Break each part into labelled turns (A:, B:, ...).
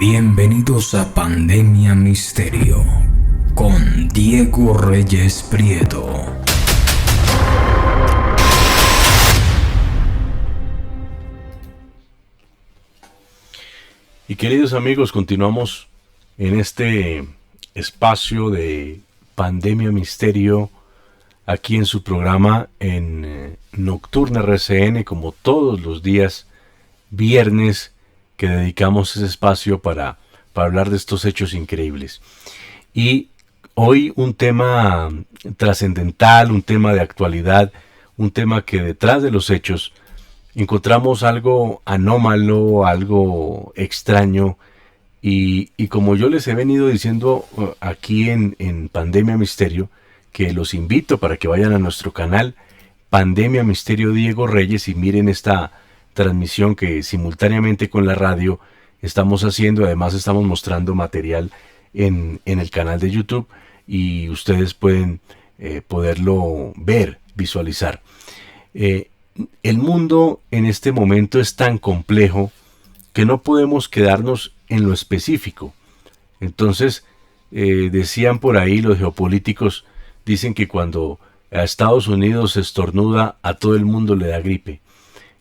A: Bienvenidos a Pandemia Misterio con Diego Reyes Prieto.
B: Y queridos amigos, continuamos en este espacio de Pandemia Misterio aquí en su programa en Nocturna RCN, como todos los días viernes que dedicamos ese espacio para hablar de estos hechos increíbles. Y hoy un tema trascendental, un tema de actualidad, un tema que detrás de los hechos encontramos algo anómalo, algo extraño, y como yo les he venido diciendo aquí en Pandemia Misterio, que los invito para que vayan a nuestro canal Pandemia Misterio Diego Reyes y miren esta transmisión que simultáneamente con la radio estamos haciendo. Además estamos mostrando material en el canal de YouTube y ustedes pueden poderlo ver, visualizar. El mundo en este momento es tan complejo que no podemos quedarnos en lo específico. Entonces, decían por ahí los geopolíticos, dicen que cuando a Estados Unidos se estornuda, a todo el mundo le da gripe.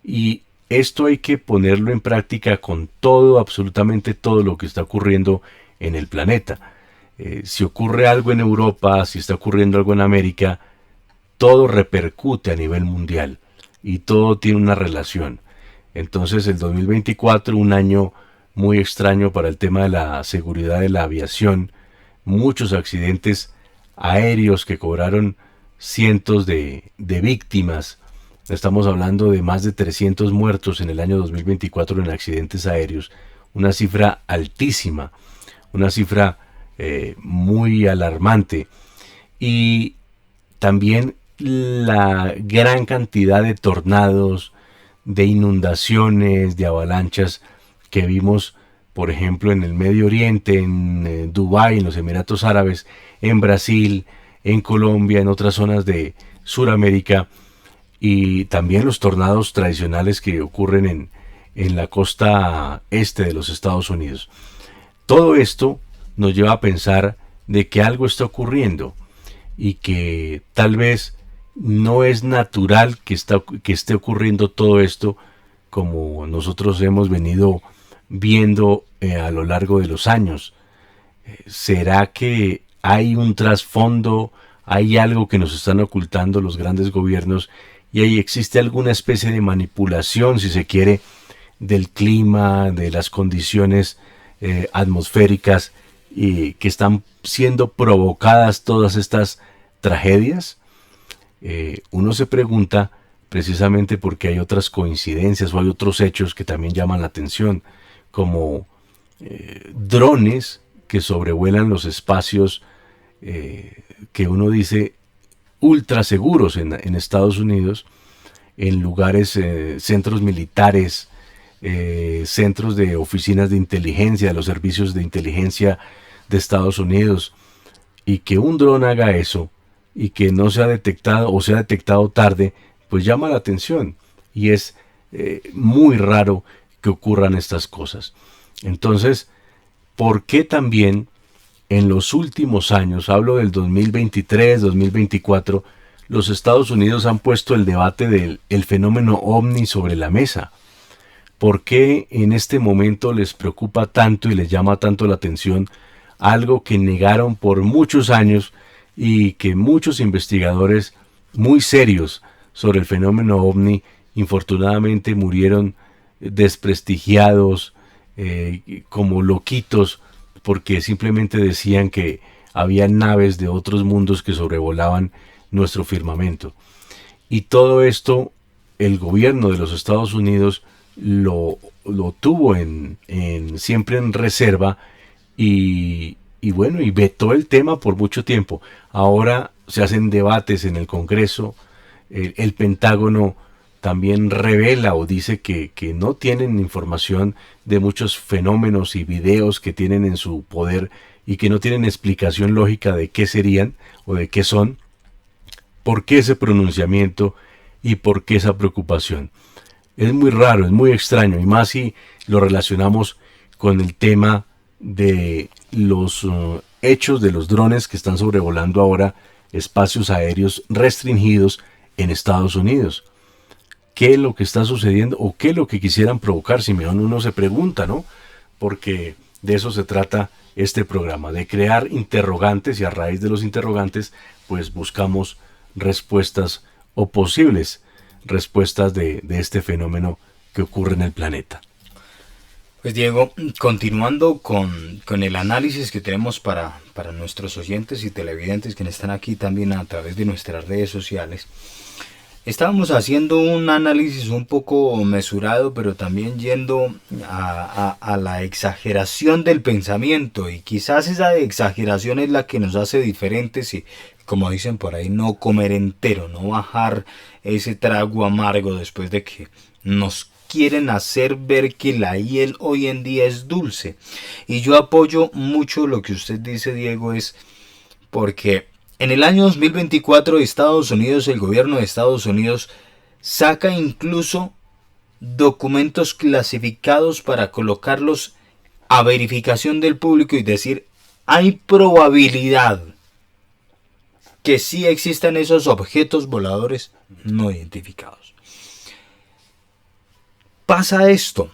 B: Y esto hay que ponerlo en práctica con todo, absolutamente todo lo que está ocurriendo en el planeta. Si ocurre algo en Europa, si está ocurriendo algo en América, todo repercute a nivel mundial y todo tiene una relación. Entonces el 2024, un año muy extraño para el tema de la seguridad de la aviación, muchos accidentes aéreos que cobraron cientos de víctimas. Estamos hablando de más de 300 muertos en el año 2024 en accidentes aéreos, una cifra altísima, una cifra muy alarmante. Y también la gran cantidad de tornados, de inundaciones, de avalanchas que vimos, por ejemplo, en el Medio Oriente, en Dubái, en los Emiratos Árabes, en Brasil, en Colombia, en otras zonas de Sudamérica, y también los tornados tradicionales que ocurren en la costa este de los Estados Unidos. Todo esto nos lleva a pensar de que algo está ocurriendo y que tal vez no es natural que esté ocurriendo todo esto como nosotros hemos venido viendo a lo largo de los años. ¿Será que hay un trasfondo, hay algo que nos están ocultando los grandes gobiernos y ahí existe alguna especie de manipulación, si se quiere, del clima, de las condiciones atmosféricas y que están siendo provocadas todas estas tragedias? Uno se pregunta precisamente porque hay otras coincidencias o hay otros hechos que también llaman la atención, como drones que sobrevuelan los espacios que uno dice ultra seguros en Estados Unidos, en lugares, centros militares, centros de oficinas de inteligencia, de los servicios de inteligencia de Estados Unidos, y que un dron haga eso y que no se ha detectado o se ha detectado tarde, pues llama la atención y es muy raro que ocurran estas cosas. Entonces, ¿por qué también en los últimos años, hablo del 2023, 2024, los Estados Unidos han puesto el debate del fenómeno ovni sobre la mesa? ¿Por qué en este momento les preocupa tanto y les llama tanto la atención algo que negaron por muchos años y que muchos investigadores muy serios sobre el fenómeno ovni infortunadamente murieron desprestigiados, como loquitos, porque simplemente decían que había naves de otros mundos que sobrevolaban nuestro firmamento? Y todo esto el gobierno de los Estados Unidos lo tuvo siempre en reserva y bueno, y vetó el tema por mucho tiempo. Ahora se hacen debates en el Congreso, el Pentágono también revela o dice que no tienen información de muchos fenómenos y videos que tienen en su poder y que no tienen explicación lógica de qué serían o de qué son. ¿Por qué ese pronunciamiento y por qué esa preocupación? Es muy raro, es muy extraño, y más si lo relacionamos con el tema de los hechos de los drones que están sobrevolando ahora espacios aéreos restringidos en Estados Unidos. ¿Qué es lo que está sucediendo o qué es lo que quisieran provocar? Si uno se pregunta, ¿no? Porque de eso se trata este programa, de crear interrogantes, y a raíz de los interrogantes pues buscamos respuestas o posibles respuestas de este fenómeno que ocurre en el planeta.
C: Pues Diego, continuando con el análisis que tenemos para nuestros oyentes y televidentes que están aquí también a través de nuestras redes sociales, estábamos haciendo un análisis un poco mesurado, pero también yendo a la exageración del pensamiento, y quizás esa exageración es la que nos hace diferentes y, como dicen por ahí, no comer entero, no bajar ese trago amargo después de que nos quieren hacer ver que la hiel hoy en día es dulce. Y yo apoyo mucho lo que usted dice, Diego, es porque en el año 2024 Estados Unidos, el gobierno de Estados Unidos saca incluso documentos clasificados para colocarlos a verificación del público y decir, hay probabilidad que sí existan esos objetos voladores no identificados. Pasa esto.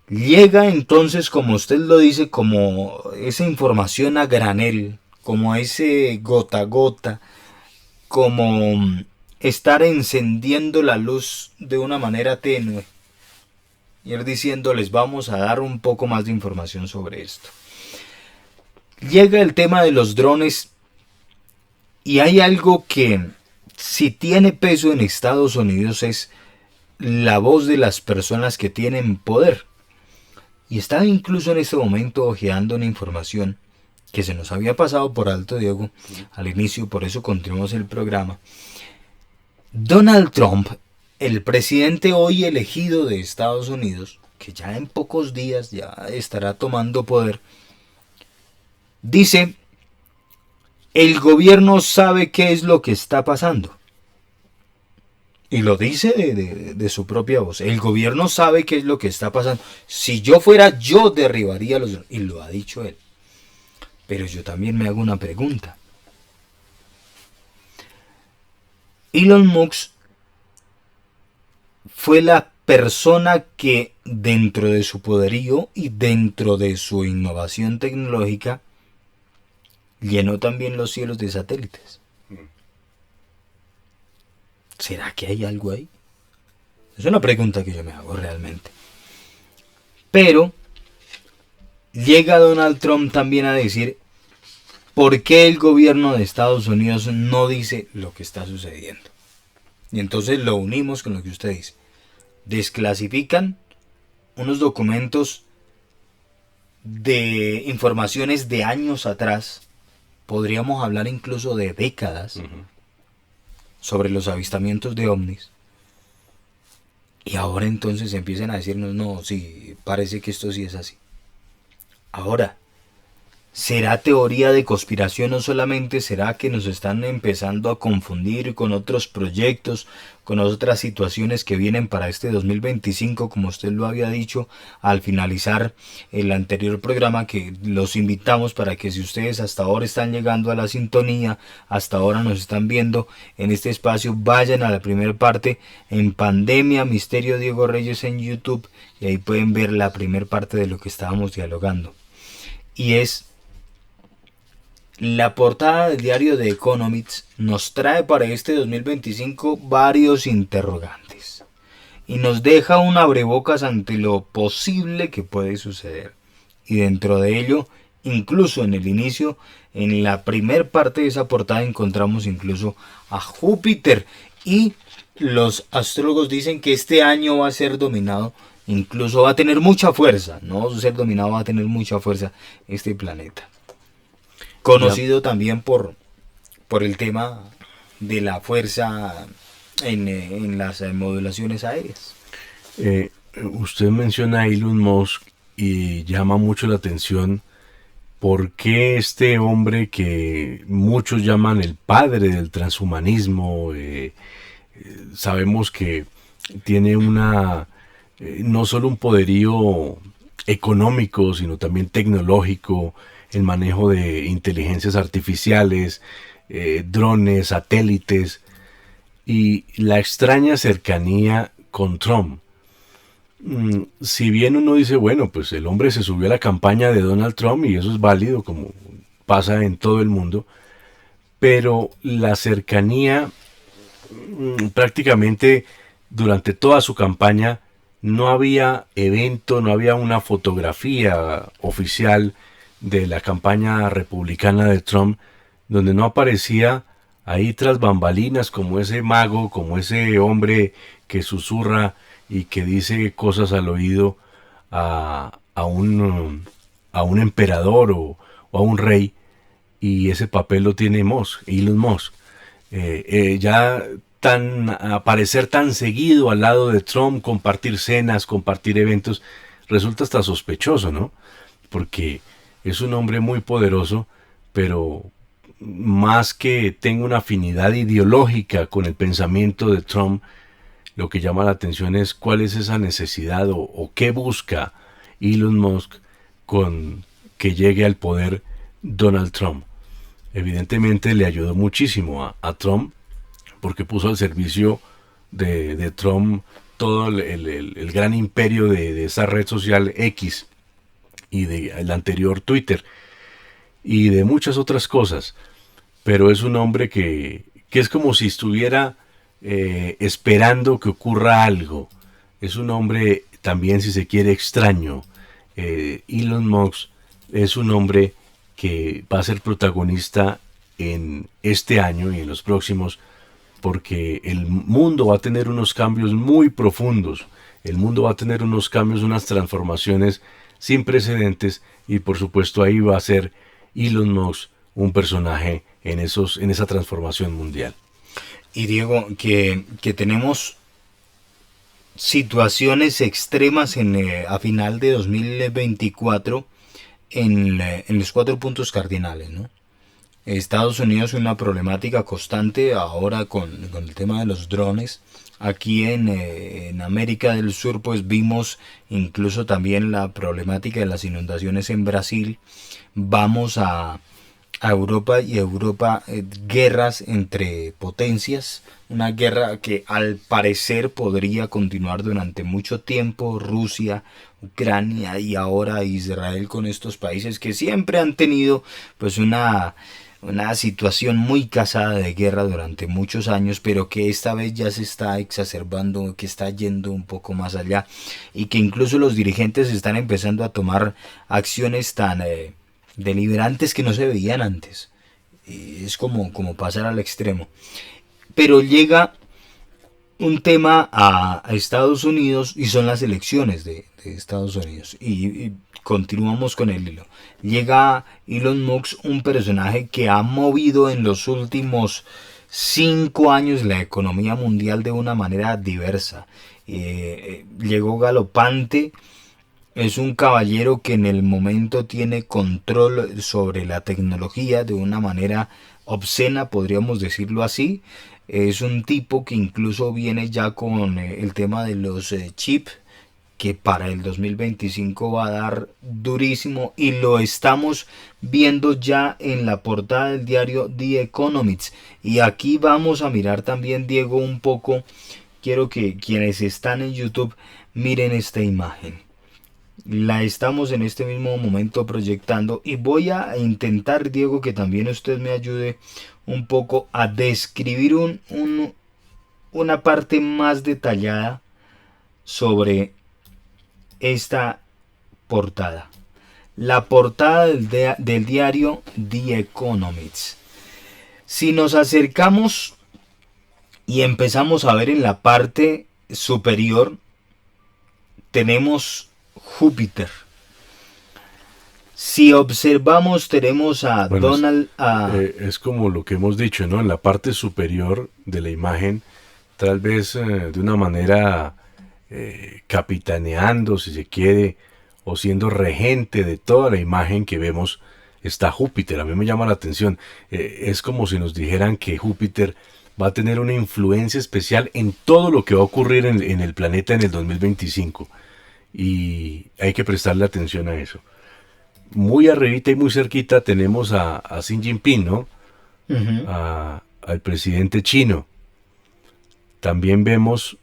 C: Llega entonces, como usted lo dice, como esa información a granel, como ese gota a gota, como estar encendiendo la luz de una manera tenue, y ir diciéndoles vamos a dar un poco más de información sobre esto. Llega el tema de los drones, y hay algo que si tiene peso en Estados Unidos es la voz de las personas que tienen poder. Y estaba incluso en este momento hojeando una información que se nos había pasado por alto, Diego, al inicio, por eso continuamos el programa. Donald Trump, el presidente hoy elegido de Estados Unidos, que ya en pocos días ya estará tomando poder, dice, el gobierno sabe qué es lo que está pasando. Y lo dice de su propia voz. El gobierno sabe qué es lo que está pasando. Si yo fuera, yo derribaría los... Y lo ha dicho él. Pero yo también me hago una pregunta. Elon Musk fue la persona que dentro de su poderío y dentro de su innovación tecnológica llenó también los cielos de satélites. ¿Será que hay algo ahí? Es una pregunta que yo me hago realmente. Pero llega Donald Trump también a decir por qué el gobierno de Estados Unidos no dice lo que está sucediendo. Y entonces lo unimos con lo que usted dice. Desclasifican unos documentos de informaciones de años atrás. Podríamos hablar incluso de décadas. Sobre los avistamientos de ovnis. Y ahora entonces empiezan a decirnos, no, sí, parece que esto sí es así. Ahora, ¿será teoría de conspiración o solamente será que nos están empezando a confundir con otros proyectos, con otras situaciones que vienen para este 2025, como usted lo había dicho al finalizar el anterior programa, que los invitamos para que si ustedes hasta ahora están llegando a la sintonía, hasta ahora nos están viendo en este espacio, vayan a la primera parte en Pandemia Misterio Diego Reyes en YouTube y ahí pueden ver la primera parte de lo que estábamos dialogando. Y es la portada del diario The Economist nos trae para este 2025 varios interrogantes y nos deja un abrebocas ante lo posible que puede suceder. Y dentro de ello, incluso en el inicio, en la primer parte de esa portada encontramos incluso a Júpiter, y los astrólogos dicen que este año va a ser dominado, incluso va a tener mucha fuerza, no va a ser dominado, va a tener mucha fuerza este planeta. Conocido también por el tema de la fuerza en las modulaciones aéreas.
B: Usted menciona a Elon Musk y llama mucho la atención por qué este hombre que muchos llaman el padre del transhumanismo, sabemos que tiene no solo un poderío económico, sino también tecnológico, el manejo de inteligencias artificiales, drones, satélites y la extraña cercanía con Trump. Si bien uno dice, bueno, pues el hombre se subió a la campaña de Donald Trump y eso es válido, como pasa en todo el mundo, pero la cercanía prácticamente durante toda su campaña no había evento, no había una fotografía oficial de la campaña republicana de Trump donde no aparecía ahí tras bambalinas como ese mago, como ese hombre que susurra y que dice cosas al oído a un emperador o a un rey, y ese papel lo tiene Elon Musk. Ya aparecer tan seguido al lado de Trump, compartir cenas, compartir eventos, resulta hasta sospechoso, ¿no? Porque es un hombre muy poderoso, pero más que tenga una afinidad ideológica con el pensamiento de Trump, lo que llama la atención es cuál es esa necesidad o qué busca Elon Musk con que llegue al poder Donald Trump. Evidentemente le ayudó muchísimo a Trump porque puso al servicio de Trump todo el gran imperio de esa red social X y del anterior Twitter y de muchas otras cosas. Pero es un hombre que es como si estuviera esperando que ocurra algo. Es un hombre también, si se quiere, extraño. Elon Musk es un hombre que va a ser protagonista en este año y en los próximos, porque el mundo va a tener unos cambios muy profundos. El mundo va a tener unos cambios, unas transformaciones sin precedentes, y por supuesto ahí va a ser Elon Musk un personaje en esa transformación mundial.
C: Y Diego, que tenemos situaciones extremas a final de 2024 en los 4 puntos cardinales, ¿no? Estados Unidos una problemática constante ahora con el tema de los drones. Aquí en América del Sur pues vimos incluso también la problemática de las inundaciones en Brasil. Vamos a Europa, y Europa guerras entre potencias, una guerra que al parecer podría continuar durante mucho tiempo. Rusia, Ucrania y ahora Israel, con estos países que siempre han tenido pues una situación muy casada de guerra durante muchos años, pero que esta vez ya se está exacerbando, que está yendo un poco más allá, y que incluso los dirigentes están empezando a tomar acciones tan deliberantes que no se veían antes. Es como pasar al extremo. Pero llega un tema a Estados Unidos y son las elecciones de Estados Unidos. Y continuamos con el hilo. Llega Elon Musk, un personaje que ha movido en los últimos 5 años la economía mundial de una manera diversa. Llegó galopante. Es un caballero que en el momento tiene control sobre la tecnología de una manera obscena, podríamos decirlo así. Es un tipo que incluso viene ya con el tema de los chips, que para el 2025 va a dar durísimo, y lo estamos viendo ya en la portada del diario The Economist. Y aquí vamos a mirar también, Diego, un poco. Quiero que quienes están en YouTube miren esta imagen. La estamos en este mismo momento proyectando, y voy a intentar, Diego, que también usted me ayude un poco a describir una parte más detallada sobre esta portada. La portada del diario The Economist. Si nos acercamos y empezamos a ver en la parte superior, tenemos Júpiter. Si observamos, tenemos a Donald.
B: Es como lo que hemos dicho, ¿no? En la parte superior de la imagen, tal vez de una manera capitaneando, si se quiere, o siendo regente de toda la imagen que vemos, está Júpiter. A mí me llama la atención. Es como si nos dijeran que Júpiter va a tener una influencia especial en todo lo que va a ocurrir en el planeta en el 2025. y hay que prestarle atención a eso. Muy arribita y muy cerquita tenemos a Xi Jinping, ¿no?
C: Ujú.
B: Al presidente chino. También vemos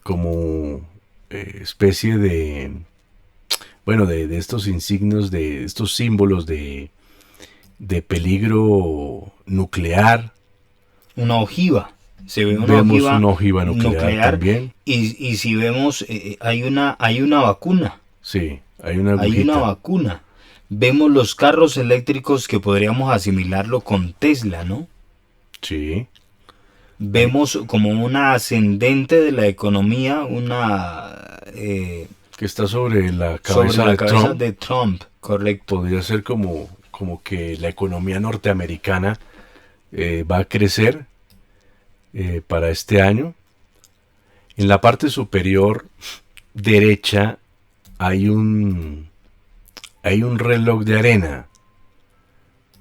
B: como especie de, bueno, de estos insignios, de estos símbolos de peligro nuclear.
C: Una ojiva. Se ve una
B: Vemos
C: ojiva
B: una ojiva nuclear también.
C: y si vemos, hay una vacuna.
B: Sí, hay una
C: Hay una
B: agujita.
C: vacuna. Vemos los carros eléctricos que podríamos asimilarlo con Tesla, ¿no?
B: Sí,
C: Vemos como una ascendente de la economía,
B: que está sobre la
C: sobre
B: cabeza
C: la
B: de
C: cabeza
B: Trump.
C: de Trump, correcto.
B: Podría ser como que la economía norteamericana va a crecer para este año. En la parte superior derecha hay un reloj de arena.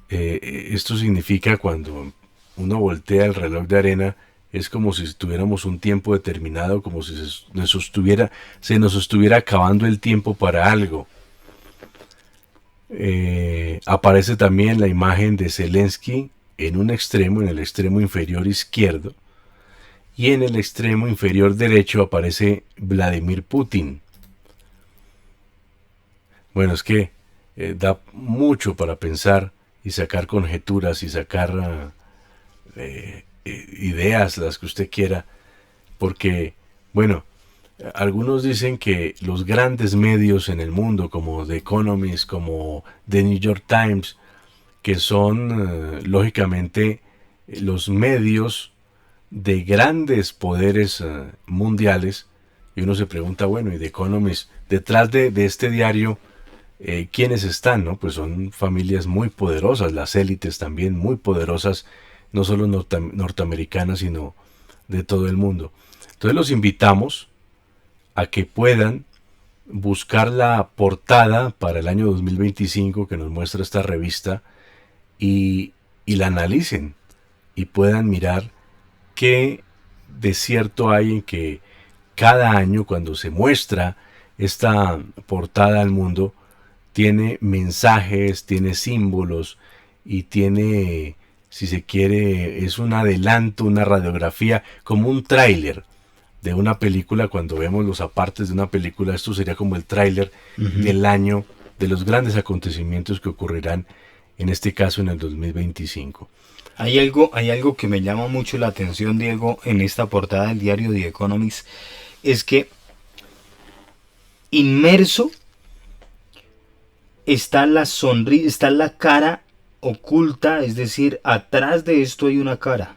B: Esto significa cuando uno voltea el reloj de arena, es como si tuviéramos un tiempo determinado, como si se nos estuviera acabando el tiempo para algo. Aparece también la imagen de Zelensky en un extremo, en el extremo inferior izquierdo, y en el extremo inferior derecho aparece Vladimir Putin. Bueno, es que da mucho para pensar y sacar conjeturas y sacar ideas, las que usted quiera, porque, bueno, algunos dicen que los grandes medios en el mundo, como The Economist, como The New York Times, que son lógicamente los medios de grandes poderes mundiales, y uno se pregunta, bueno, y The Economist, detrás de este diario, ¿quiénes están? ¿No? Pues son familias muy poderosas, las élites también muy poderosas, no solo norteamericanas, sino de todo el mundo. Entonces los invitamos a que puedan buscar la portada para el año 2025 que nos muestra esta revista y la analicen y puedan mirar qué de cierto hay en que cada año cuando se muestra esta portada al mundo tiene mensajes, tiene símbolos y tiene, si se quiere, es un adelanto, una radiografía, como un tráiler de una película. Cuando vemos los apartes de una película, esto sería como el tráiler del año, de los grandes acontecimientos que ocurrirán, en este caso en el 2025.
C: Hay algo que me llama mucho la atención, Diego, en esta portada del diario The Economist, es que inmerso está la sonrisa, está la cara oculta, es decir, atrás de esto hay una cara.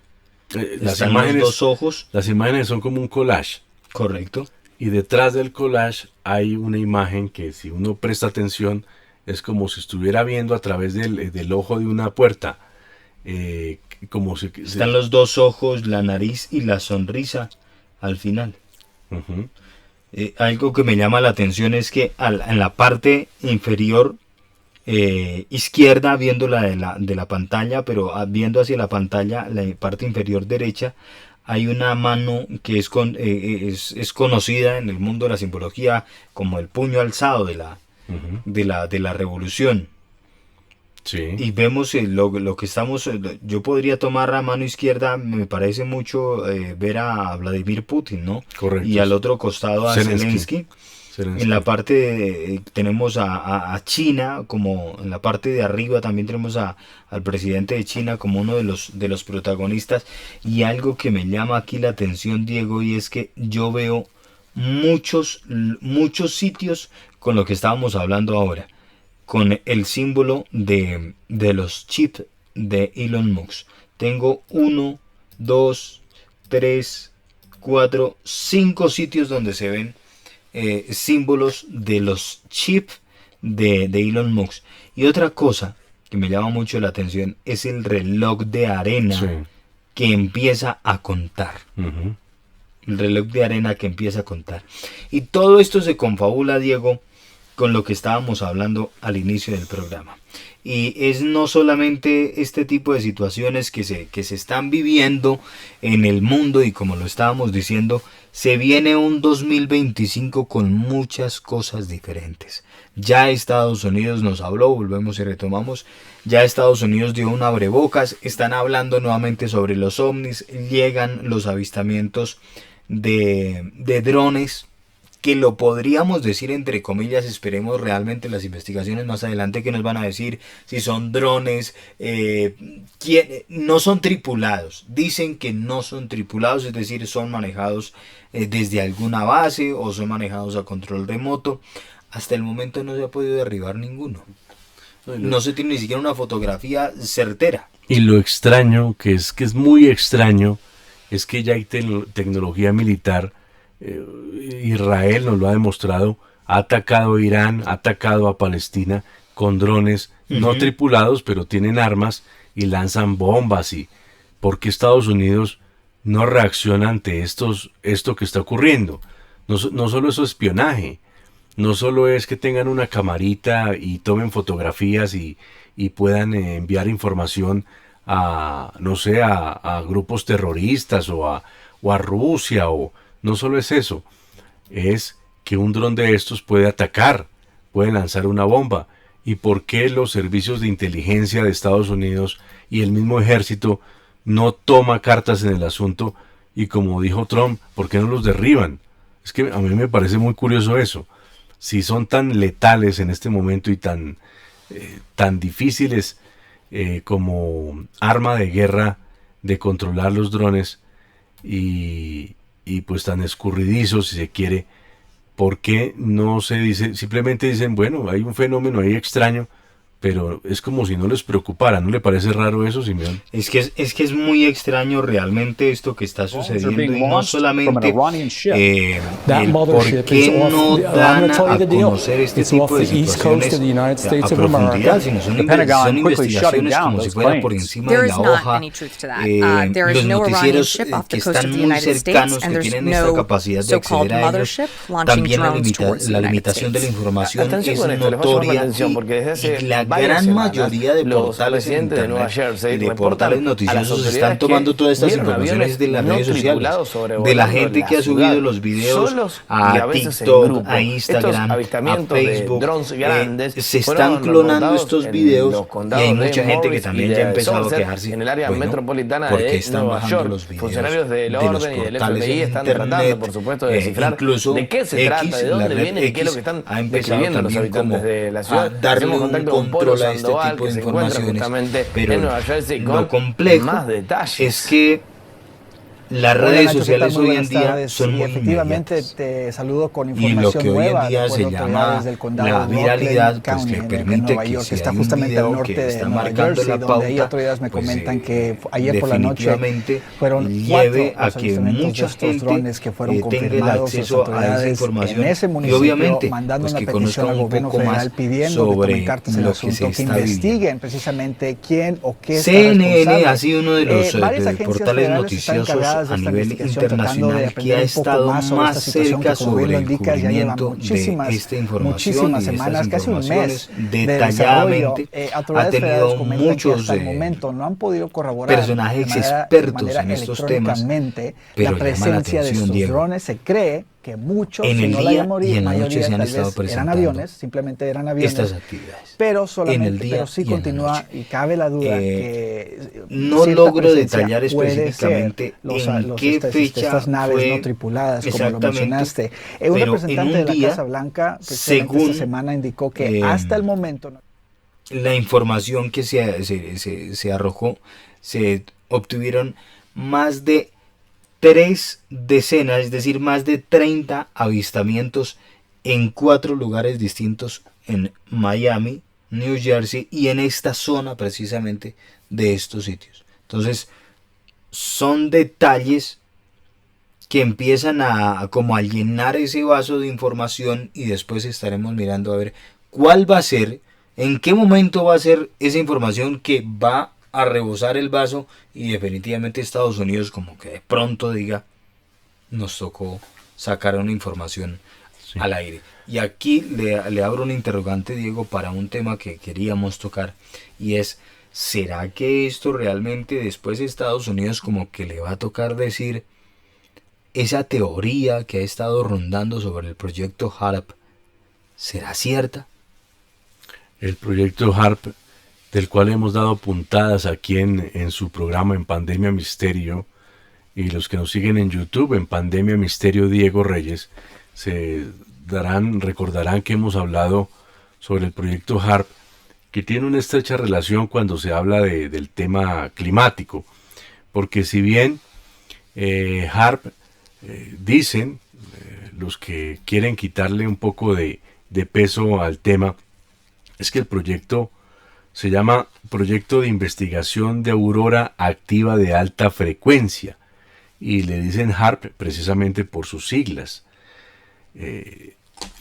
C: Están los dos ojos.
B: Las imágenes son como un collage.
C: Correcto.
B: Y detrás del collage hay una imagen que, si uno presta atención, es como si estuviera viendo a través del ojo de una puerta. Como si
C: están los dos ojos, la nariz y la sonrisa al final.
B: Uh-huh.
C: Algo que me llama la atención es que en la parte inferior izquierda, viendo la de la pantalla, pero viendo hacia la pantalla, la parte inferior derecha, hay una mano que es conocida en el mundo de la simbología como el puño alzado de la revolución.
B: Sí.
C: Y vemos lo que estamos. Yo podría tomar a mano izquierda, me parece mucho ver a Vladimir Putin, ¿no?
B: Correcto.
C: Y al otro costado a Zelensky. En la parte tenemos a China, como en la parte de arriba también tenemos al presidente de China como uno de los protagonistas. Y algo que me llama aquí la atención, Diego, y es que yo veo muchos sitios con lo que estábamos hablando ahora, con el símbolo de los chips de Elon Musk. Tengo 1, 2, 3, 4, 5 sitios donde se ven símbolos de los chips de Elon Musk. Y otra cosa que me llama mucho la atención es el reloj de arena, sí, que empieza a contar.
B: Uh-huh.
C: El reloj de arena que empieza a contar. Y todo esto se confabula, Diego, con lo que estábamos hablando al inicio del programa. Y es no solamente este tipo de situaciones que se están viviendo en el mundo, y como lo estábamos diciendo, se viene un 2025 con muchas cosas diferentes. Ya Estados Unidos nos habló, volvemos y retomamos. Ya Estados Unidos dio un abrebocas, están hablando nuevamente sobre los ovnis, llegan los avistamientos de drones, que lo podríamos decir entre comillas, esperemos realmente las investigaciones más adelante que nos van a decir si son drones, no son tripulados, dicen que no son tripulados, es decir, son manejados desde alguna base o son manejados a control remoto. Hasta el momento no se ha podido derribar ninguno, no se tiene ni siquiera una fotografía certera.
B: Y lo extraño, que es muy extraño, es que ya hay tecnología militar. Israel nos lo ha demostrado, ha atacado a Irán, ha atacado a Palestina con drones no tripulados, pero tienen armas y lanzan bombas. Y ¿por qué Estados Unidos no reacciona ante esto que está ocurriendo? No solo es espionaje, no solo es que tengan una camarita y tomen fotografías y puedan enviar información a, no sé, a grupos terroristas o a Rusia, o no solo es eso, es que un dron de estos puede atacar, puede lanzar una bomba. ¿Y por qué los servicios de inteligencia de Estados Unidos y el mismo ejército no toma cartas en el asunto? Y como dijo Trump, ¿por qué no los derriban? Es que a mí me parece muy curioso eso. Si son tan letales en este momento y tan difíciles como arma de guerra de controlar los drones, y pues tan escurridizos, si se quiere, ¿por qué no se dice? Simplemente dicen, bueno, hay un fenómeno ahí extraño, pero es como si no les preocupara. ¿No le parece raro eso, Simeón?
C: Es que es muy extraño realmente esto que está sucediendo, y no solamente el por qué no dan a conocer este tipo de situaciones a profundidad, sino son investigaciones como si fuera por encima de la hoja. Los noticieros que están muy cercanos, que tienen esta capacidad de acceder a ellos, también la limitación de la información es notoria, y la gran mayoría de portales de internet y de portales noticiosos están tomando todas estas informaciones de las redes sociales, de la gente que ha subido los videos a TikTok, a Instagram, a Facebook. Se están clonando estos videos, y hay mucha gente que también ya ha empezado a quejarse, porque están bajando los videos de los portales de internet. Incluso X, la red X, ha empezado también como a darle un control a este tipo de informaciones, pero lo complejo es que las redes sociales hoy en día son muy inmediatas,
D: te saludo con
C: y
D: información
C: lo que hoy en
D: nueva,
C: día se llama la viralidad, pues que permite que si
D: está
C: hay un
D: justamente al
C: video
D: norte
C: que
D: de
C: está
D: Nueva
C: marcando
D: Jersey,
C: la
D: donde ahí
C: pauta,
D: autoridades me
C: pues,
D: comentan que ayer por la noche
C: definitivamente
D: fueron
C: lleve a
D: los
C: que
D: avistamientos de
C: mucha
D: estos
C: gente
D: drones que fueron
C: tenga el
D: confirmados, las
C: acceso a esa
D: autoridades
C: información,
D: en ese
C: y
D: municipio
C: obviamente
D: mandando
C: pues
D: una
C: que
D: petición
C: conozca
D: al
C: un
D: gobierno
C: poco más
D: federal pidiendo que
C: sobre
D: tomen cartas en el
C: lo que se
D: asunto, que
C: está viviendo.
D: investiguen precisamente quién o qué está
C: CNN
D: responsable.
C: ha sido uno de los
D: Varias
C: de
D: agencias
C: portales
D: federales están
C: noticiosos
D: encargadas de
C: a
D: esta
C: nivel
D: investigación, tratando de
C: internacional que
D: aprender
C: ha
D: un poco
C: estado
D: más sobre esta
C: más
D: situación
C: cerca
D: que, como bien
C: sobre
D: lo
C: el
D: indicas, ya lleva
C: cubrimiento de esta información y de
D: semanas,
C: estas
D: casi un mes
C: informaciones
D: de
C: detalladamente.
D: desarrollo.
C: Ha
D: Autoridades
C: tenido
D: federales comentan que
C: muchos
D: hasta el momento no han podido corroborar
C: personajes
D: de
C: expertos
D: manera
C: en estos temas,
D: electrónicamente
C: pero
D: la
C: llama la
D: presencia de
C: atención,
D: estos
C: Diego.
D: drones. Se cree que muchos,
C: En
D: si
C: el
D: no la
C: día y en la noche
D: mayoría,
C: se han
D: tal
C: estado
D: vez eran
C: presentando
D: aviones, simplemente eran aviones,
C: estas actividades.
D: pero
C: En
D: solamente,
C: el día
D: pero sí
C: y en la
D: continúa,
C: noche.
D: y cabe la duda que
C: No
D: cierta
C: logro
D: presencia
C: detallar
D: puede
C: específicamente
D: ser
C: en qué fecha
D: estas naves
C: fue
D: no tripuladas, como lo
C: exactamente,
D: mencionaste. Un
C: pero
D: representante
C: en un
D: de la
C: día,
D: Casa Blanca, precisamente
C: según
D: esta semana, indicó que hasta el momento
C: la información que se arrojó, se obtuvieron más de 3 decenas, es decir, más de 30 avistamientos en 4 lugares distintos en Miami, New Jersey y en esta zona precisamente de estos sitios. Entonces, son detalles que empiezan como a llenar ese vaso de información, y después estaremos mirando a ver cuál va a ser, en qué momento va a ser esa información que va a rebosar el vaso, y definitivamente Estados Unidos como que de pronto diga, nos tocó sacar una información al aire. Y aquí le abro un interrogante, Diego, para un tema que queríamos tocar, y es, ¿será que esto realmente después Estados Unidos como que le va a tocar decir, esa teoría que ha estado rondando sobre el proyecto HARP será cierta?
B: El proyecto HARP, del cual hemos dado puntadas aquí en su programa en Pandemia Misterio, y los que nos siguen en YouTube en Pandemia Misterio Diego Reyes, recordarán que hemos hablado sobre el proyecto HARP, que tiene una estrecha relación cuando se habla del tema climático, porque si bien HARP, dicen los que quieren quitarle un poco de peso al tema, es que el proyecto se llama Proyecto de Investigación de Aurora Activa de Alta Frecuencia, y le dicen HARP precisamente por sus siglas.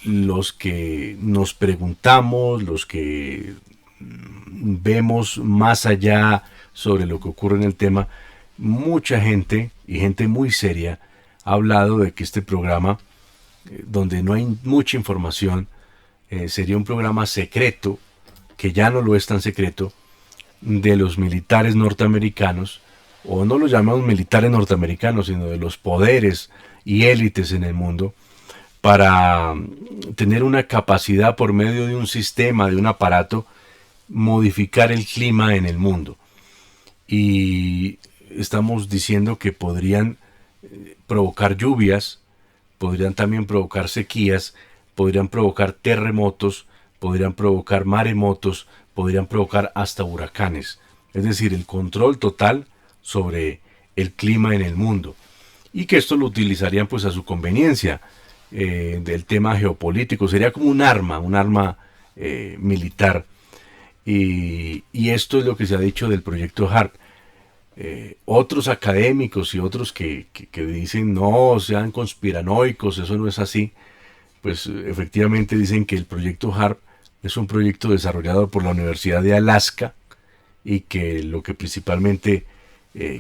B: Los que nos preguntamos, los que vemos más allá sobre lo que ocurre en el tema, mucha gente, y gente muy seria, ha hablado de que este programa, donde no hay mucha información, sería un programa secreto, que ya no lo es tan secreto, de los militares norteamericanos, o no los llamamos militares norteamericanos, sino de los poderes y élites en el mundo, para tener una capacidad por medio de un sistema, de un aparato, modificar el clima en el mundo. Y estamos diciendo que podrían provocar lluvias, podrían también provocar sequías, podrían provocar terremotos, podrían provocar maremotos, podrían provocar hasta huracanes. Es decir, el control total sobre el clima en el mundo. Y que esto lo utilizarían pues a su conveniencia, del tema geopolítico. Sería como un arma militar. Y esto es lo que se ha dicho del proyecto HARP. Otros académicos y otros que dicen no, sean conspiranoicos, eso no es así, pues efectivamente dicen que el proyecto HARP es un proyecto desarrollado por la Universidad de Alaska, y que lo que principalmente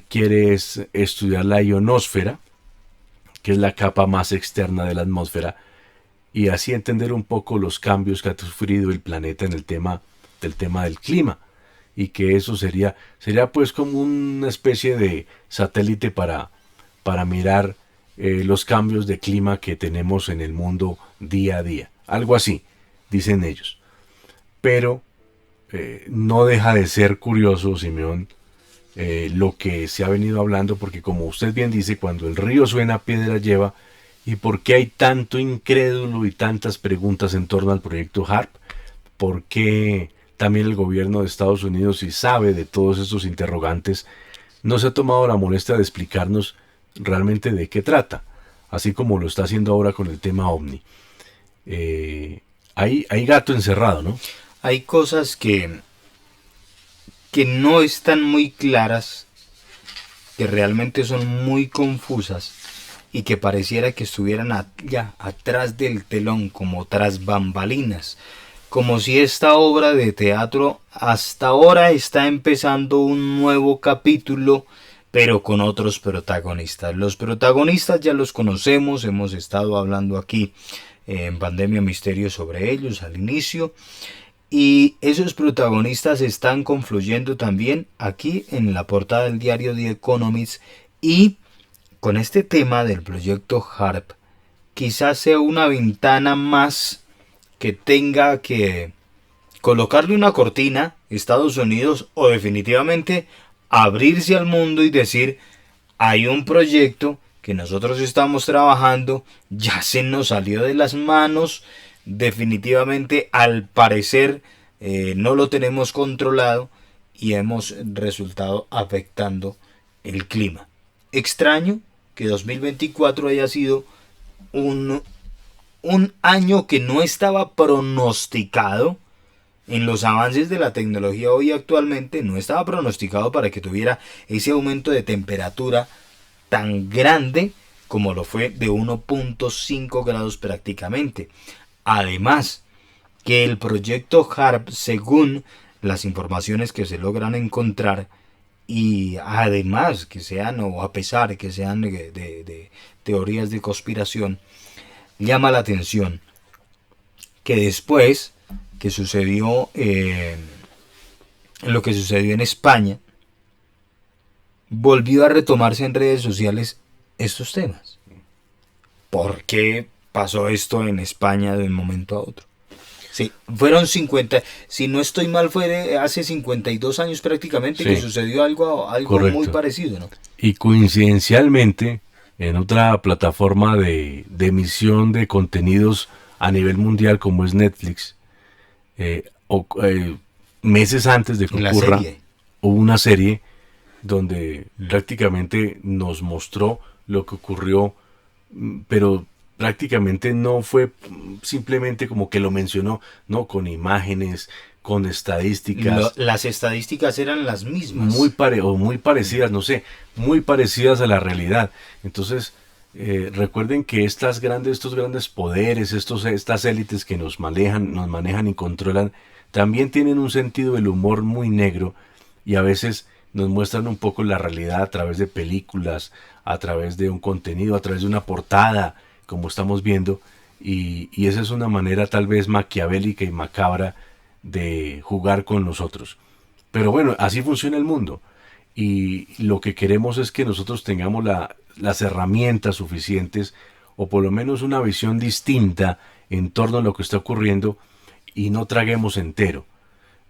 B: quiere es estudiar la ionosfera, que es la capa más externa de la atmósfera, y así entender un poco los cambios que ha sufrido el planeta en el tema del clima, y que eso sería pues como una especie de satélite para mirar los cambios de clima que tenemos en el mundo día a día. Algo así, dicen ellos. Pero no deja de ser curioso, Simeón, lo que se ha venido hablando, porque como usted bien dice, cuando el río suena, piedra lleva. ¿Y por qué hay tanto incrédulo y tantas preguntas en torno al proyecto HARP? ¿Por qué también el gobierno de Estados Unidos, si sabe de todos estos interrogantes, no se ha tomado la molestia de explicarnos realmente de qué trata? Así como lo está haciendo ahora con el tema OVNI. Hay gato encerrado, ¿no?
C: Hay cosas que no están muy claras, que realmente son muy confusas, y que pareciera que estuvieran ya atrás del telón, como tras bambalinas, como si esta obra de teatro hasta ahora está empezando un nuevo capítulo, pero con otros protagonistas. Los protagonistas ya los conocemos, hemos estado hablando aquí en Pandemia Misterio sobre ellos al inicio, y esos protagonistas están confluyendo también aquí en la portada del diario The Economist. Y con este tema del proyecto HARP, quizás sea una ventana más que tenga que colocarle una cortina Estados Unidos, o definitivamente abrirse al mundo y decir: hay un proyecto que nosotros estamos trabajando, ya se nos salió de las manos, definitivamente al parecer no lo tenemos controlado y hemos resultado afectando el clima. Extraño que 2024 haya sido un año que no estaba pronosticado en los avances de la tecnología hoy actualmente, no estaba pronosticado para que tuviera ese aumento de temperatura tan grande como lo fue, de 1.5 grados prácticamente. Además, que el proyecto HARP, según las informaciones que se logran encontrar, y además que sean, o a pesar que sean de teorías de conspiración, llama la atención que después que sucedió lo que sucedió en España, volvió a retomarse en redes sociales estos temas. por qué pasó esto en España de un momento a otro. Sí, fueron 50, si no estoy mal, hace 52 años prácticamente
B: Sí.
C: que sucedió algo
B: Correcto.
C: muy parecido, ¿no?
B: Y coincidencialmente, en otra plataforma de emisión de contenidos a nivel mundial como es Netflix, meses antes de que
C: La
B: ocurra,
C: serie.
B: hubo una serie donde prácticamente nos mostró lo que ocurrió, pero prácticamente no fue simplemente como que lo mencionó, no, con imágenes, con estadísticas.
C: Las estadísticas eran las mismas.
B: Muy parecidas, no sé, muy parecidas a la realidad. Entonces, recuerden que estos grandes poderes, estas élites que nos manejan y controlan, también tienen un sentido del humor muy negro y a veces nos muestran un poco la realidad a través de películas, a través de un contenido, a través de una portada, como estamos viendo, y esa es una manera tal vez maquiavélica y macabra de jugar con nosotros. Pero bueno, así funciona el mundo. Y lo que queremos es que nosotros tengamos las herramientas suficientes, o por lo menos una visión distinta en torno a lo que está ocurriendo, y no traguemos entero.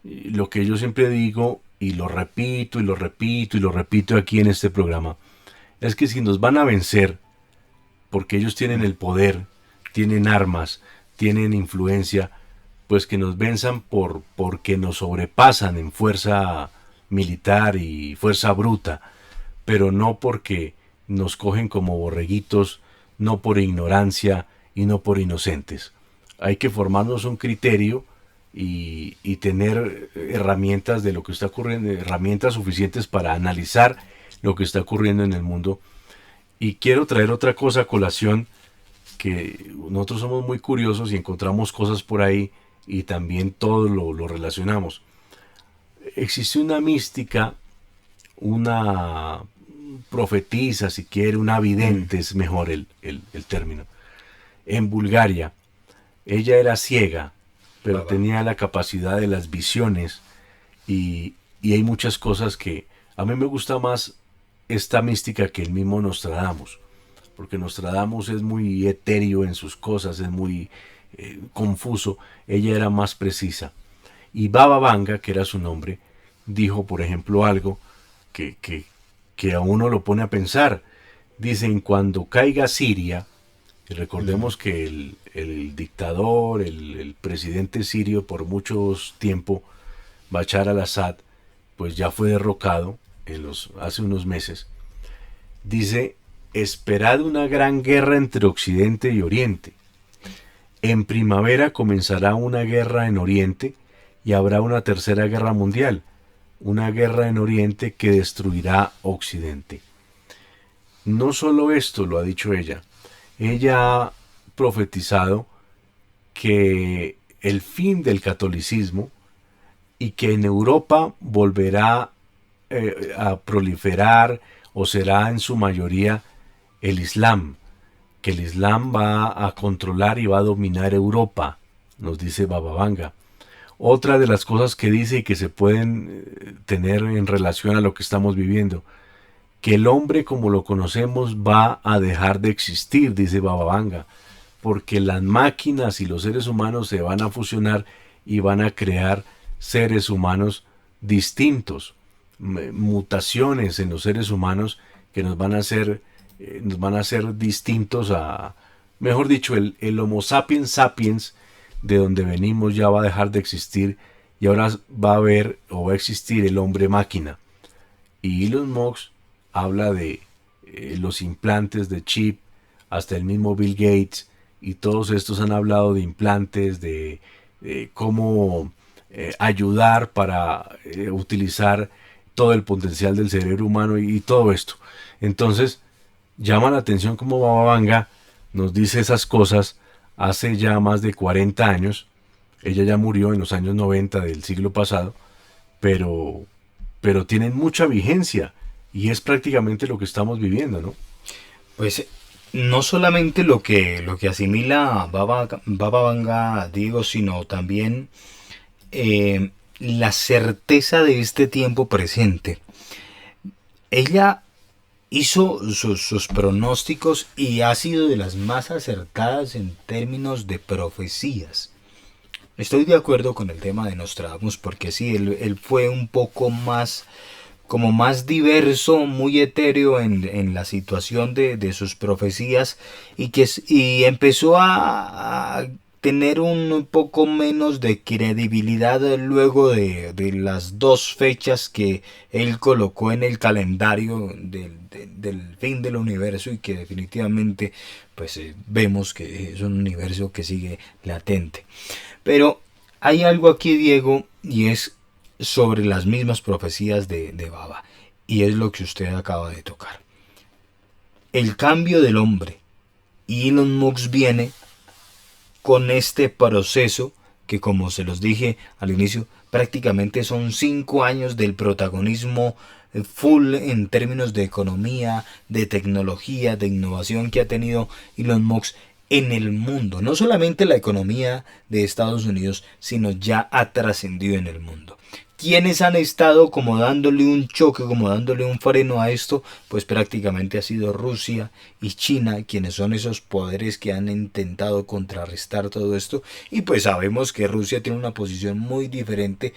B: Y lo que yo siempre digo, y lo repito, y lo repito, y lo repito aquí en este programa, es que si nos van a vencer, porque ellos tienen el poder, tienen armas, tienen influencia, pues que nos venzan porque nos sobrepasan en fuerza militar y fuerza bruta, pero no porque nos cogen como borreguitos, no por ignorancia y no por inocentes. Hay que formarnos un criterio y tener herramientas de lo que está ocurriendo, herramientas suficientes para analizar lo que está ocurriendo en el mundo. Y quiero traer otra cosa a colación, que nosotros somos muy curiosos y encontramos cosas por ahí y también todo lo relacionamos. Existe una mística, una profetisa, si quiere, una vidente, es mejor el término. En Bulgaria, ella era ciega, pero tenía la capacidad de las visiones y hay muchas cosas que a mí me gusta más esta mística que el mismo Nostradamus, porque Nostradamus es muy etéreo en sus cosas, es muy confuso. Ella era más precisa. Y Baba Vanga, que era su nombre, dijo, por ejemplo, algo que a uno lo pone a pensar. Dicen, cuando caiga Siria, y recordemos que el dictador, el presidente sirio por mucho tiempo, Bashar al-Assad, pues ya fue derrocado hace unos meses. Dice, esperad una gran guerra entre Occidente y Oriente. En primavera comenzará una guerra en Oriente y habrá una tercera guerra mundial, una guerra en Oriente que destruirá Occidente. No solo esto lo ha dicho ella ha profetizado que el fin del catolicismo y que en Europa volverá a proliferar o será en su mayoría el Islam, que el Islam va a controlar y va a dominar Europa, nos dice Baba Vanga. Otra de las cosas que dice y que se pueden tener en relación a lo que estamos viviendo, que el hombre como lo conocemos va a dejar de existir, dice Baba Vanga, porque las máquinas y los seres humanos se van a fusionar y van a crear seres humanos distintos, mutaciones en los seres humanos que nos van a hacer distintos a, mejor dicho, el Homo sapiens sapiens de donde venimos ya va a dejar de existir y ahora va a haber o va a existir el hombre máquina. Y Elon Musk habla de los implantes de chip, hasta el mismo Bill Gates y todos estos han hablado de implantes, de cómo ayudar para utilizar todo el potencial del cerebro humano y todo esto. Entonces llama la atención como Baba Vanga nos dice esas cosas hace ya más de 40 años. Ella ya murió en los años 90 del siglo pasado, pero tienen mucha vigencia y es prácticamente lo que estamos viviendo, ¿no?
C: Pues no solamente lo que asimila Baba Vanga, digo, sino también la certeza de este tiempo presente. Ella hizo sus pronósticos y ha sido de las más acertadas en términos de profecías. Estoy de acuerdo con el tema de Nostradamus porque sí, él fue un poco más, como más diverso, muy etéreo en la situación de sus profecías y empezó a tener un poco menos de credibilidad luego de las dos fechas que él colocó en el calendario del fin del universo y que definitivamente pues vemos que es un universo que sigue latente. Pero hay algo aquí, Diego, y es sobre las mismas profecías de Baba, y es lo que usted acaba de tocar. El cambio del hombre, y Elon Musk viene con este proceso que, como se los dije al inicio, prácticamente son 5 años del protagonismo full en términos de economía, de tecnología, de innovación que ha tenido Elon Musk en el mundo. No solamente la economía de Estados Unidos, sino ya ha trascendido en el mundo. ¿Quiénes han estado como dándole un choque, como dándole un freno a esto? Pues prácticamente ha sido Rusia y China, quienes son esos poderes que han intentado contrarrestar todo esto. Y pues sabemos que Rusia tiene una posición muy diferente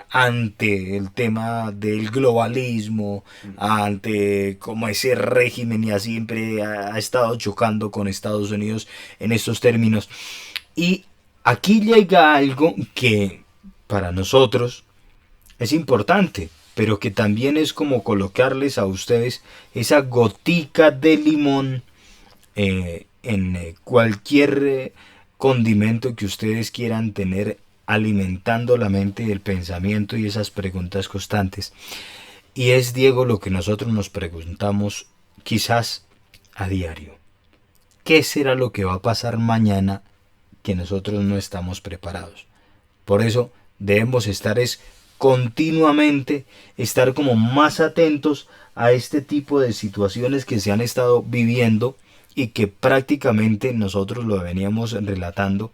C: ante el tema del globalismo, ante como ese régimen, y siempre ha estado chocando con Estados Unidos en estos términos. Y aquí llega algo que para nosotros es importante, pero que también es como colocarles a ustedes esa gotica de limón en cualquier condimento que ustedes quieran tener, alimentando la mente, el pensamiento y esas preguntas constantes. Y es, Diego, lo que nosotros nos preguntamos quizás a diario. ¿Qué será lo que va a pasar mañana que nosotros no estamos preparados? Por eso debemos estar continuamente, estar como más atentos a este tipo de situaciones que se han estado viviendo y que prácticamente nosotros lo veníamos relatando.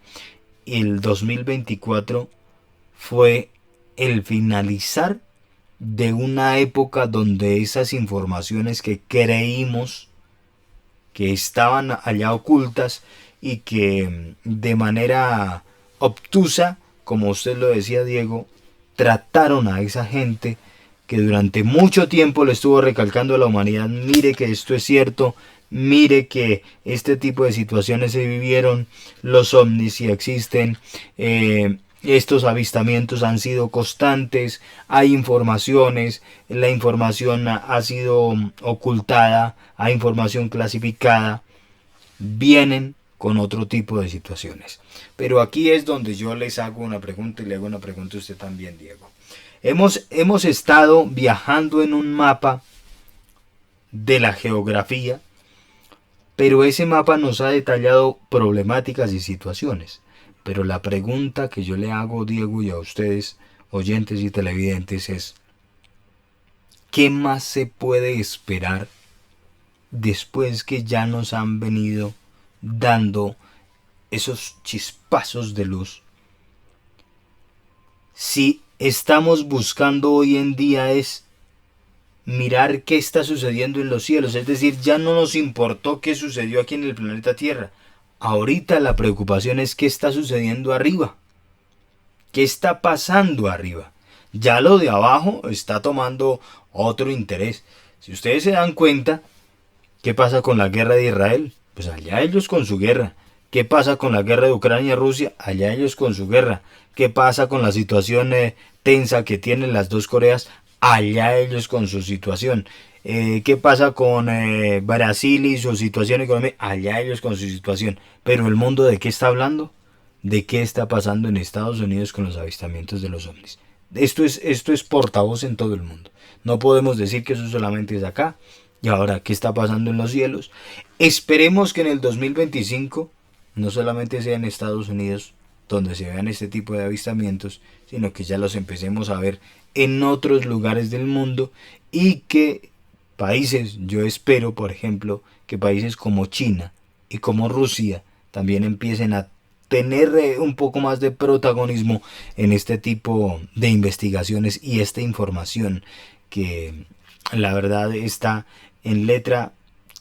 C: El 2024 fue el finalizar de una época donde esas informaciones que creímos que estaban allá ocultas y que de manera obtusa, como usted lo decía, Diego, trataron a esa gente que durante mucho tiempo le estuvo recalcando a la humanidad: mire que esto es cierto, mire que este tipo de situaciones se vivieron, los ovnis sí existen, estos avistamientos han sido constantes, hay informaciones, la información ha sido ocultada, hay información clasificada, vienen con otro tipo de situaciones. Pero aquí es donde yo les hago una pregunta y le hago una pregunta a usted también, Diego. Hemos estado viajando en un mapa de la geografía, pero ese mapa nos ha detallado problemáticas y situaciones. Pero la pregunta que yo le hago, Diego, y a ustedes, oyentes y televidentes, es: ¿qué más se puede esperar después que ya nos han venido dando esos chispazos de luz? Si estamos buscando hoy en día es mirar qué está sucediendo en los cielos, es decir, ya no nos importó qué sucedió aquí en el planeta Tierra. Ahorita la preocupación es qué está sucediendo arriba, qué está pasando arriba. Ya lo de abajo está tomando otro interés. Si ustedes se dan cuenta, ¿qué pasa con la guerra de Israel? Pues allá ellos con su guerra. ¿Qué pasa con la guerra de Ucrania y Rusia? Allá ellos con su guerra. ¿Qué pasa con la situación tensa que tienen las dos Coreas? Allá ellos con su situación. ¿Qué pasa con Brasil y su situación económica? Allá ellos con su situación. Pero el mundo, ¿de qué está hablando? ¿De qué está pasando en Estados Unidos con los avistamientos de los ovnis? Esto es portavoz en todo el mundo. No podemos decir que eso solamente es acá. Y ahora, ¿qué está pasando en los cielos? Esperemos que en el 2025 no solamente sea en Estados Unidos donde se vean este tipo de avistamientos, sino que ya los empecemos a ver en otros lugares del mundo, y que países, yo espero, por ejemplo, que países como China y como Rusia también empiecen a tener un poco más de protagonismo en este tipo de investigaciones y esta información que la verdad está en letra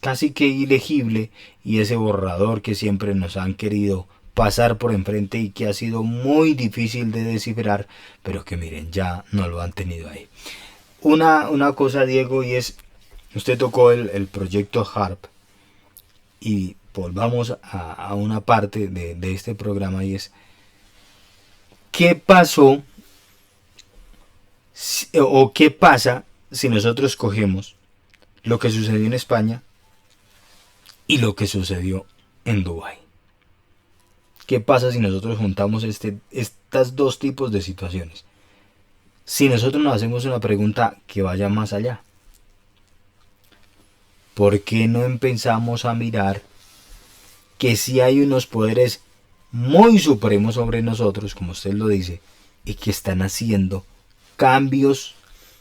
C: casi que ilegible, y ese borrador que siempre nos han querido pasar por enfrente y que ha sido muy difícil de descifrar, pero que miren, ya no lo han tenido ahí. Una cosa, Diego, y es, usted tocó el proyecto HARP, y volvamos a una parte de este programa, y es, ¿qué pasó o qué pasa si nosotros cogemos lo que sucedió en España y lo que sucedió en Dubái? ¿Qué pasa si nosotros juntamos estas dos tipos de situaciones? Si nosotros nos hacemos una pregunta que vaya más allá, ¿por qué no empezamos a mirar que si hay unos poderes muy supremos sobre nosotros, como usted lo dice, y que están haciendo cambios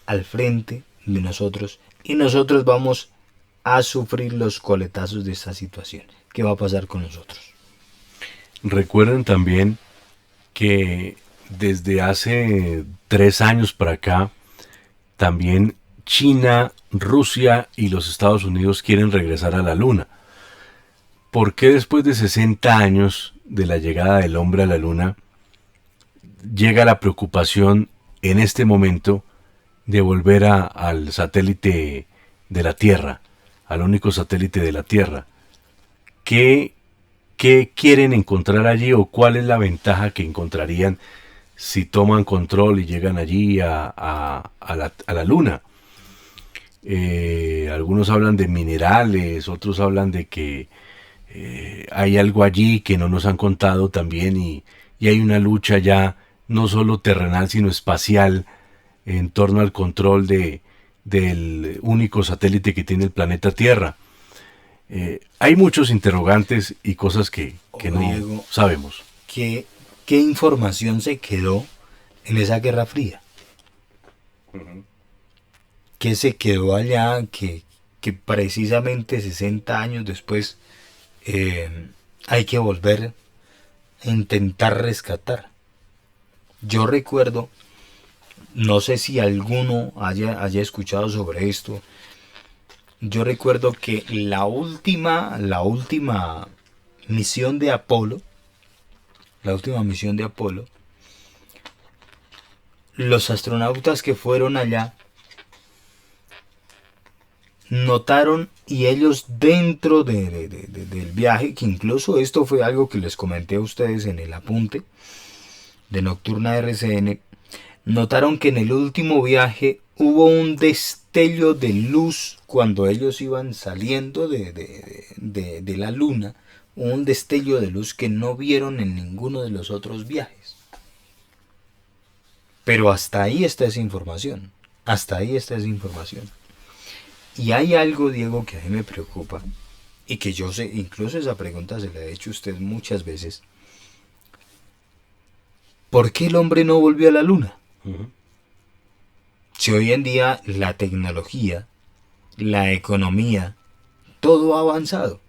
C: al frente de nosotros, y nosotros vamos a sufrir los coletazos de esta situación? ¿Qué va a pasar con nosotros?
B: Recuerden también que desde hace 3 años para acá, también China, Rusia y los Estados Unidos quieren regresar a la Luna. ¿Por qué después de 60 años de la llegada del hombre a la Luna llega la preocupación en este momento de volver al satélite de la Tierra, al único satélite de la Tierra? ¿Qué quieren encontrar allí, o cuál es la ventaja que encontrarían si toman control y llegan allí a la Luna? Algunos hablan de minerales, otros hablan de que hay algo allí que no nos han contado también, y hay una lucha ya no solo terrenal sino espacial en torno al control del único satélite que tiene el planeta Tierra. Hay muchos interrogantes y cosas que no
C: Diego,
B: sabemos.
C: ¿Qué información se quedó en esa Guerra Fría? ¿Qué se quedó allá que precisamente 60 años después hay que volver a intentar rescatar? Yo recuerdo, no sé si alguno haya escuchado sobre esto, yo recuerdo que la última misión de Apolo, los astronautas que fueron allá notaron, y ellos dentro del viaje, que incluso esto fue algo que les comenté a ustedes en el apunte de Nocturna RCN, notaron que en el último viaje hubo un destello de luz cuando ellos iban saliendo de la Luna, un destello de luz que no vieron en ninguno de los otros viajes. Pero hasta ahí está esa información. Y hay algo, Diego, que a mí me preocupa, y que yo sé, incluso esa pregunta se la he hecho a usted muchas veces. ¿Por qué el hombre no volvió a la Luna? Si hoy en día la tecnología, la economía, todo ha avanzado.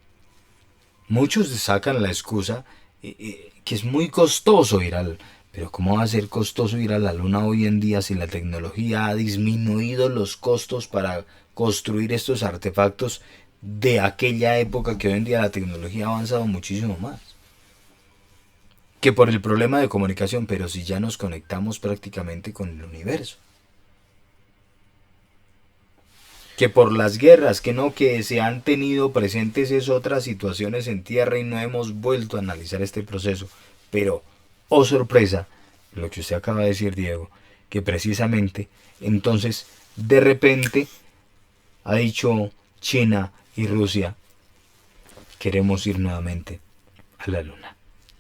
C: Muchos sacan la excusa que es muy costoso ir al... Pero ¿cómo va a ser costoso ir a la Luna hoy en día si la tecnología ha disminuido los costos para construir estos artefactos de aquella época, que hoy en día la tecnología ha avanzado muchísimo más? Que por el problema de comunicación, pero si ya nos conectamos prácticamente con el universo. Que por las guerras que se han tenido presentes es otras situaciones en tierra, y no hemos vuelto a analizar este proceso. Pero, oh sorpresa, lo que usted acaba de decir, Diego, que precisamente entonces de repente ha dicho China y Rusia, queremos ir nuevamente a la Luna.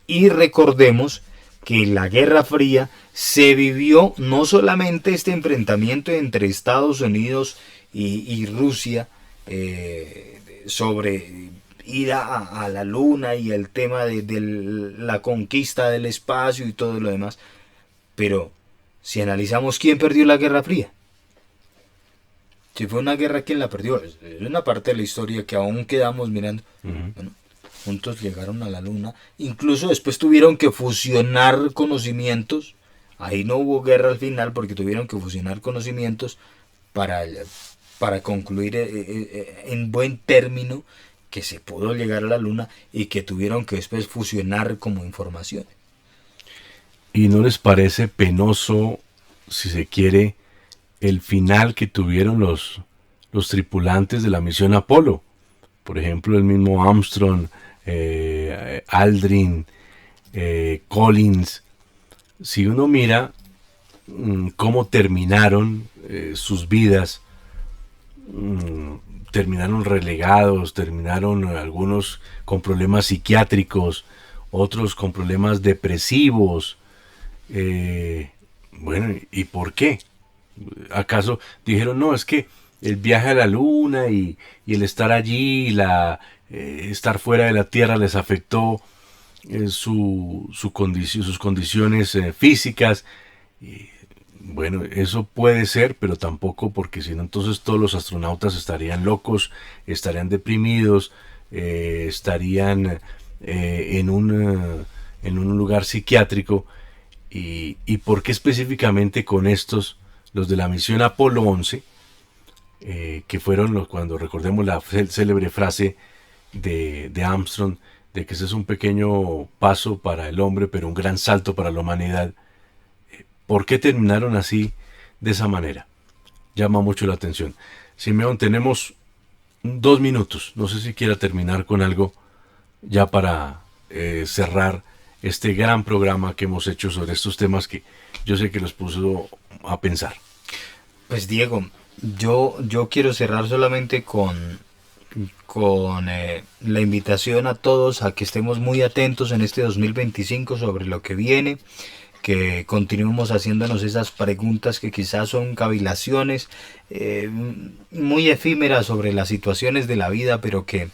C: Y recordemos que en la Guerra Fría se vivió no solamente este enfrentamiento entre Estados Unidos y Rusia sobre ir a la Luna y el tema de la conquista del espacio y todo lo demás. Pero si analizamos quién perdió la Guerra Fría, si fue una guerra, ¿quién la perdió? Es una parte de la historia que aún quedamos mirando. Bueno, juntos llegaron a la Luna, incluso después tuvieron que fusionar conocimientos. Ahí no hubo guerra al final porque tuvieron que fusionar conocimientos para para concluir en buen término que se pudo llegar a la luna y que tuvieron que después fusionar como información.
B: ¿Y no les parece penoso, si se quiere, el final que tuvieron los tripulantes de la misión Apolo? Por ejemplo, el mismo Armstrong, Aldrin, Collins. Si uno mira cómo terminaron sus vidas, terminaron relegados, terminaron algunos con problemas psiquiátricos, otros con problemas depresivos. Bueno, ¿y por qué? ¿Acaso dijeron, no, es que el viaje a la luna y el estar allí, estar fuera de la Tierra les afectó sus condiciones físicas? Bueno, eso puede ser, pero tampoco, porque si no, entonces todos los astronautas estarían locos, estarían deprimidos, estarían en un lugar psiquiátrico. ¿Y por qué específicamente con estos, los de la misión Apolo 11, que fueron cuando recordemos la célebre frase de Armstrong, de que ese es un pequeño paso para el hombre, pero un gran salto para la humanidad? ¿Por qué terminaron así, de esa manera? Llama mucho la atención. Simeón, tenemos 2 minutos. No sé si quiera terminar con algo ya para cerrar este gran programa que hemos hecho sobre estos temas que yo sé que los puso a pensar.
C: Pues Diego, yo quiero cerrar solamente con la invitación a todos a que estemos muy atentos en este 2025 sobre lo que viene, que continuemos haciéndonos esas preguntas que quizás son cavilaciones muy efímeras sobre las situaciones de la vida, pero que,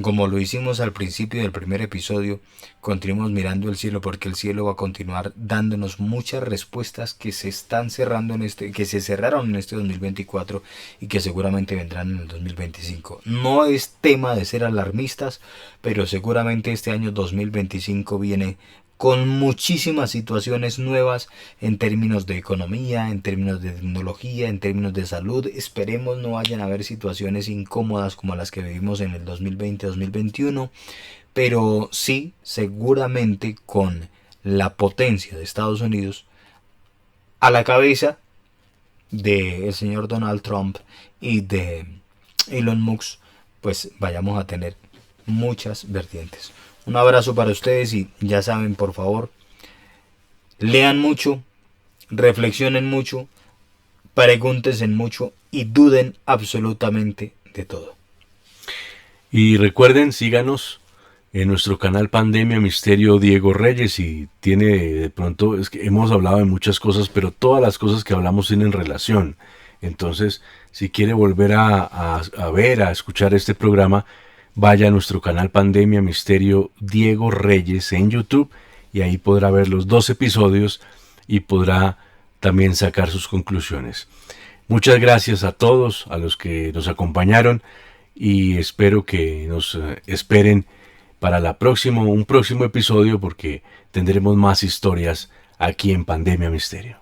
C: como lo hicimos al principio del primer episodio, continuemos mirando el cielo, porque el cielo va a continuar dándonos muchas respuestas que se están cerrando que se cerraron en este 2024 y que seguramente vendrán en el 2025. No es tema de ser alarmistas, pero seguramente este año 2025 viene con muchísimas situaciones nuevas en términos de economía, en términos de tecnología, en términos de salud. Esperemos no vayan a haber situaciones incómodas como las que vivimos en el 2020-2021, pero sí, seguramente con la potencia de Estados Unidos a la cabeza del señor Donald Trump y de Elon Musk, pues vayamos a tener muchas vertientes. Un abrazo para ustedes y ya saben, por favor, lean mucho, reflexionen mucho, pregúntense mucho y duden absolutamente de todo.
B: Y recuerden, síganos en nuestro canal Pandemia Misterio Diego Reyes, y tiene de pronto, es que hemos hablado de muchas cosas, pero todas las cosas que hablamos tienen relación. Entonces, si quiere volver a ver, a escuchar este programa, vaya a nuestro canal Pandemia Misterio Diego Reyes en YouTube, y ahí podrá ver los 2 episodios y podrá también sacar sus conclusiones. Muchas gracias a todos, a los que nos acompañaron, y espero que nos esperen para un próximo episodio, porque tendremos más historias aquí en Pandemia Misterio.